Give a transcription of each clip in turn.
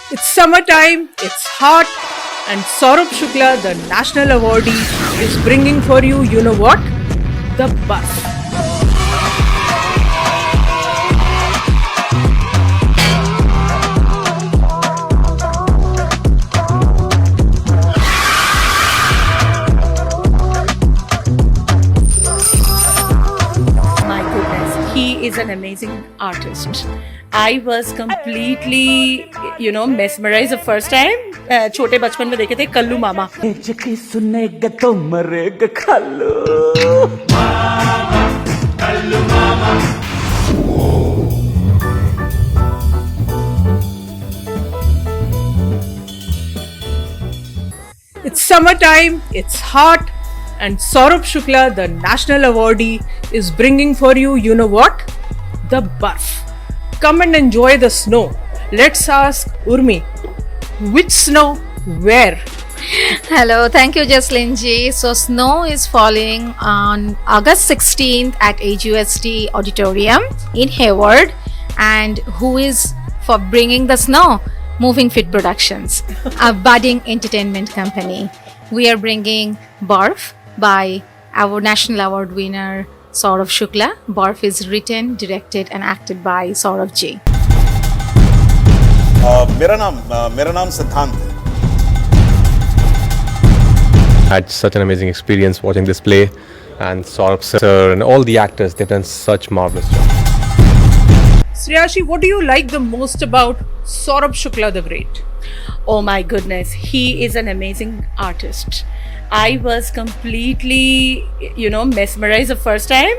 It's summertime, it's hot, and Saurabh Shukla, the national awardee, is bringing for you, you know what? The bus. My goodness, he is an amazing artist. I was completely, mesmerized the first time. छोटे बचपन में देखे थे कल्लू मामा. चिकी सुनेगा तो मरेगा खालो It's summertime, it's hot, and Saurabh Shukla, the national awardee, is bringing for you, you know what? The bus. Come and enjoy the snow. Let's ask Urmi, which snow, where? Hello, thank you, Jaslin ji. So, snow is falling on August 16th at AGUST Auditorium in Hayward. And who is for bringing the snow? Moving Fit Productions, a budding entertainment company. We are bringing Barf by our national award winner Saurabh Shukla. Barf is written, directed, and acted by Saurabh ji. मेरा नाम सिद्धांत है. Had such an amazing experience watching this play, and Saurabh sir and all the actors, they've done such marvelous job. Sriyashi, what do you like the most about Saurabh Shukla the Great? Oh my goodness, he is an amazing artist. I was completely, mesmerized the first time.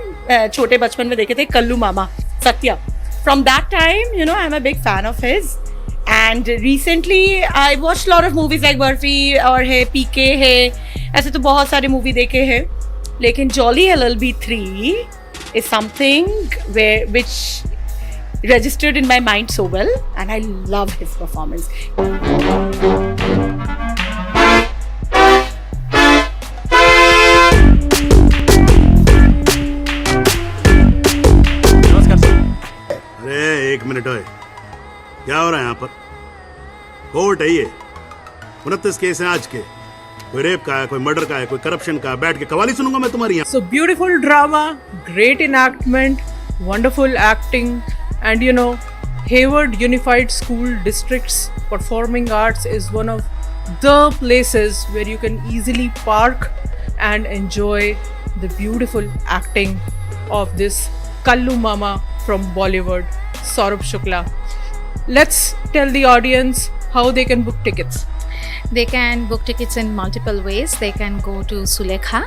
छोटे बचपन में देखे थे कल्लू मामा, Satya. From that time, I'm a big fan of his. And recently, I watched a lot of movies like Barfi और है PK है. ऐसे तो बहुत सारे मूवी देखे हैं. लेकिन Jolly LLB 3 is something which registered in my mind so well, and I love his performance. अरे एक मिनट है, क्या हो रहा है यहाँ पर? कोर्ट है ये. 29 केस हैं आज के. कोई रेप का है, कोई मर्डर का है, कोई करप्शन का. बैठ के कवाली सुनूंगा मैं तुम्हारी यहाँ. So beautiful drama, great enactment, wonderful acting, and Hayward Unified School District's Performing Arts is one of the places where you can easily park and enjoy the beautiful acting of this Kallu Mama from Bollywood, Saurabh Shukla. Let's tell the audience how they can book tickets. They can book tickets in multiple ways. They can go to Sulekha.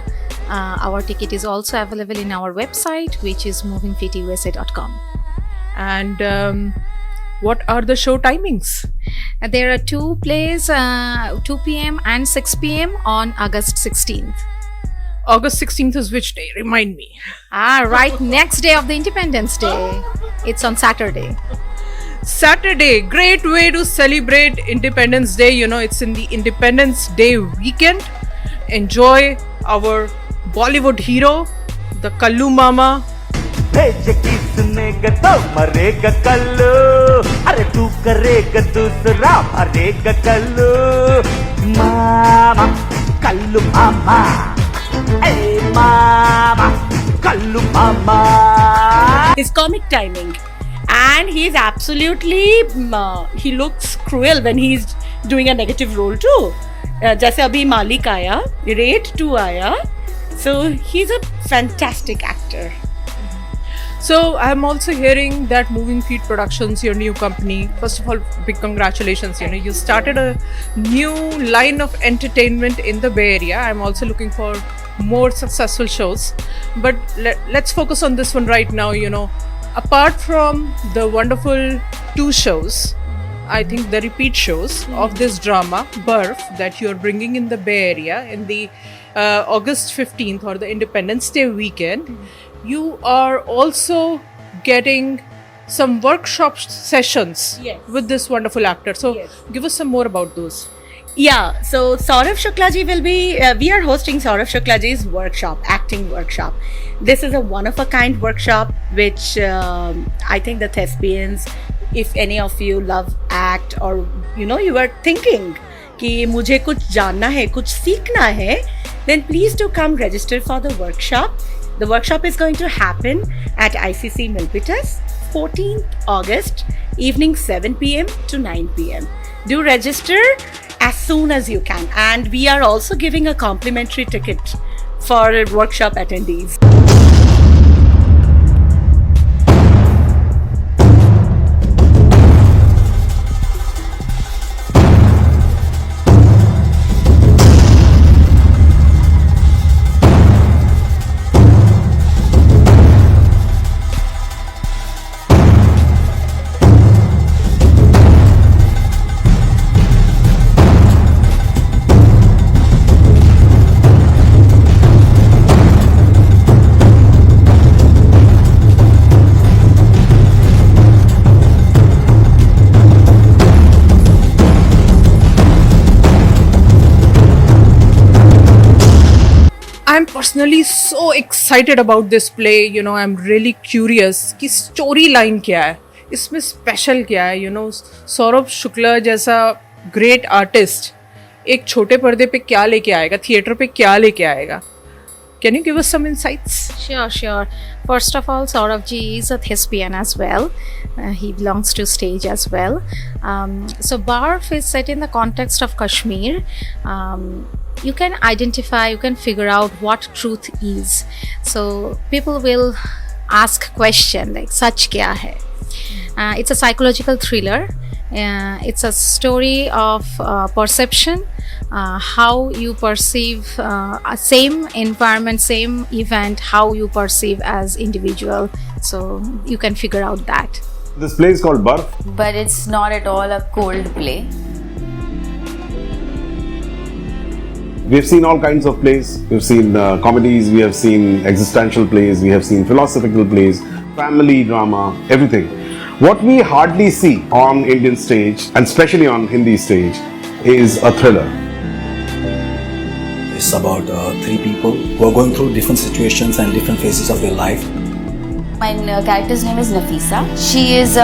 Our ticket is also available in our website, which is movingfitusa.com. And what are the show timings? There are two plays, 2 p.m. and 6 p.m. on August 16th. August 16th is which day? Remind me. Right next day of the Independence Day. It's on Saturday. Saturday, great way to celebrate Independence Day. It's in the Independence Day weekend. Enjoy our Bollywood hero, the Kallu Mama. चिकी सुनेगा तो मरेगा कल्लो अरे तू करेगा दूसरा मरेगा कल्लो मामा कल्लू मामा ए मामा कल्लू मामा. His comic timing, and he's absolutely he looks cruel when he's doing a negative role too. जैसे अभी मालिक आया, Raid 2 आया, so he's a fantastic actor. So I'm also hearing that Moving Feet Productions, your new company, first of all, big congratulations. You started a new line of entertainment in the Bay Area. I'm also looking for more successful shows. But let's focus on this one right now. Apart from the wonderful 2 shows, I think the repeat shows of this drama, Barf, that you're bringing in the Bay Area in the August 15th or the Independence Day weekend, you are also getting some workshop sessions with this wonderful actor. So give us some more about those. Yeah, so Saurabh Shukla ji will be, we are hosting Saurabh Shukla ji's workshop, acting workshop. This is a one-of-a-kind workshop which I think the thespians if any of you love act or you are thinking कि मुझे कुछ जानना है, कुछ सीखना है, then please do come register for the workshop. The workshop is going to happen at ICC Milpitas, 14th August, evening 7 p.m. to 9 p.m. Do register as soon as you can, and we are also giving a complimentary ticket for workshop attendees. I'm personally so excited about this play. I'm really curious कि story line क्या है, इसमें special क्या है. सौरभ शुक्ला जैसा great artist एक छोटे पर्दे पे क्या लेके आएगा, थिएटर पे क्या लेके आएगा. Can you give us some insights? Sure. First of all, Saurabh ji is a thespian as well. He belongs to stage as well. So Barf is set in the context of Kashmir. You can identify, you can figure out what truth is. So people will ask question like such kya hai. It's a psychological thriller. It's a story of perception, how you perceive a same environment, same event, how you perceive as individual. So you can figure out that. This play is called Barf. But it's not at all a cold play. We have seen all kinds of plays. We've seen comedies, we have seen existential plays, we have seen philosophical plays, family drama, everything. What we hardly see on Indian stage, and especially on Hindi stage, is a thriller. It's about three people who are going through different situations and different phases of their life. My character's name is Nafisa. She is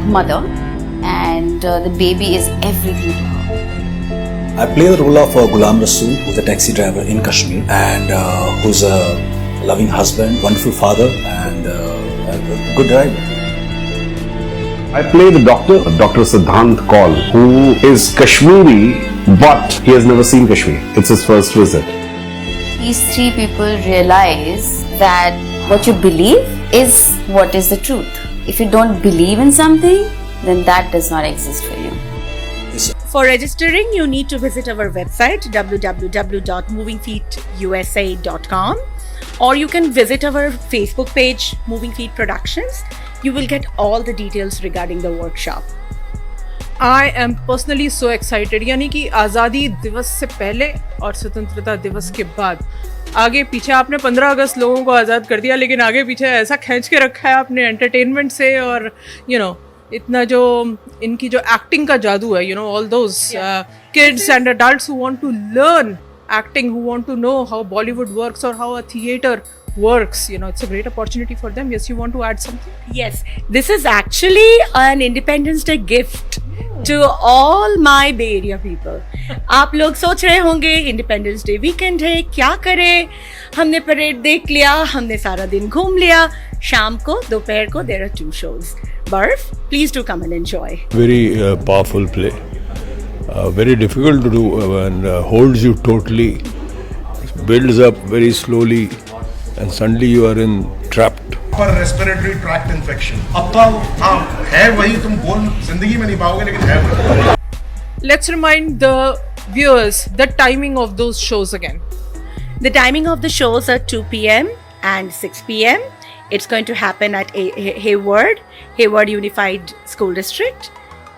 mother, and the baby is everything to her. I play the role of Ghulam Rasool, who's a taxi driver in Kashmir, and who's a loving husband, wonderful father, and a good driver. I play the doctor, Dr. Siddhant Kaul, who is Kashmiri, but he has never seen Kashmir. It's his first visit. These three people realize that what you believe is what is the truth. If you don't believe in something, then that does not exist for you. For registering, you need to visit our website www.movingfeetusa.com, or you can visit our Facebook page, Moving Feet Productions. You will get all the details regarding the workshop. I am personally so excited. यानी कि आज़ादी दिवस से पहले और स्वतंत्रता दिवस के बाद आगे पीछे आपने 15 अगस्त लोगों को आज़ाद कर दिया, लेकिन आगे पीछे ऐसा खींच के रखा है आपने एंटरटेनमेंट से, और इतना जो इनकी जो एक्टिंग का जादू है, all those kids and adults who want to learn acting, who want to know how Bollywood works or how a theater works, it's a great opportunity for them. Yes, you want to add something? Yes, this is actually an Independence Day gift to all my Bay Area people. आप लोग सोच रहे होंगे independence day weekend है, क्या करें, हमने parade देख लिया, हमने सारा दिन घूम लिया, शाम को दोपहर को there are 2 shows. Barf, please do come and enjoy. Very powerful play, very difficult to do and holds you totally, builds up very slowly, and suddenly you are in trapped. पर रेस्पिरेटरी ट्रैक्ट इन्फेक्शन अपना है वही, तुम बोल जिंदगी में नहीं पाओगे, लेकिन है वही. Let's remind the viewers the timing of those shows again. The timing of the shows are 2 p.m. and 6 p.m. It's going to happen at Hayward Unified School District.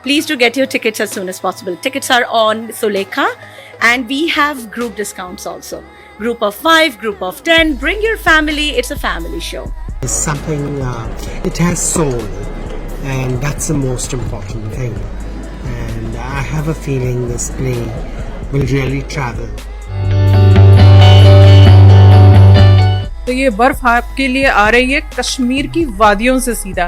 Please do get your tickets as soon as possible. Tickets are on Sulekha, and we have group discounts also. Group of 5, group of 10. Bring your family. It's a family show. It's something, it has soul, and that's the most important thing. And I have a feeling this play will really travel. तो ये बर्फ आपके लिए आ रही है कश्मीर की वादियों से सीधा।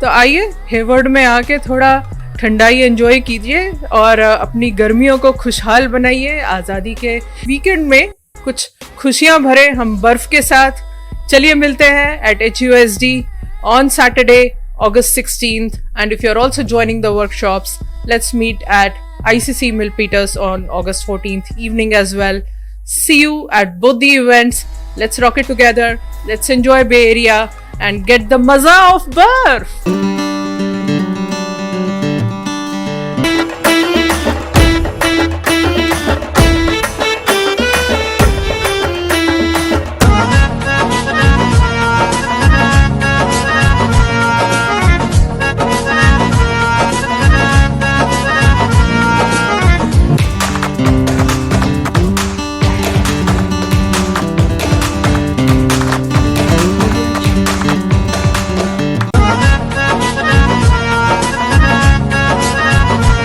तो आइए हेवर्ड में आके थोड़ा ठंडाई एंजॉय कीजिए और अपनी गर्मियों को खुशहाल बनाइए। आज़ादी के वीकेंड में कुछ खुशियां भरे हम बर्फ के साथ। चलिए मिलते हैं at HUSD on Saturday, August 16th. And if you're also joining the workshops, let's meet at ICC Milpitas on August 14th evening as well. See you at both the events. Let's rock it together. Let's enjoy Bay Area and get the maza of barf.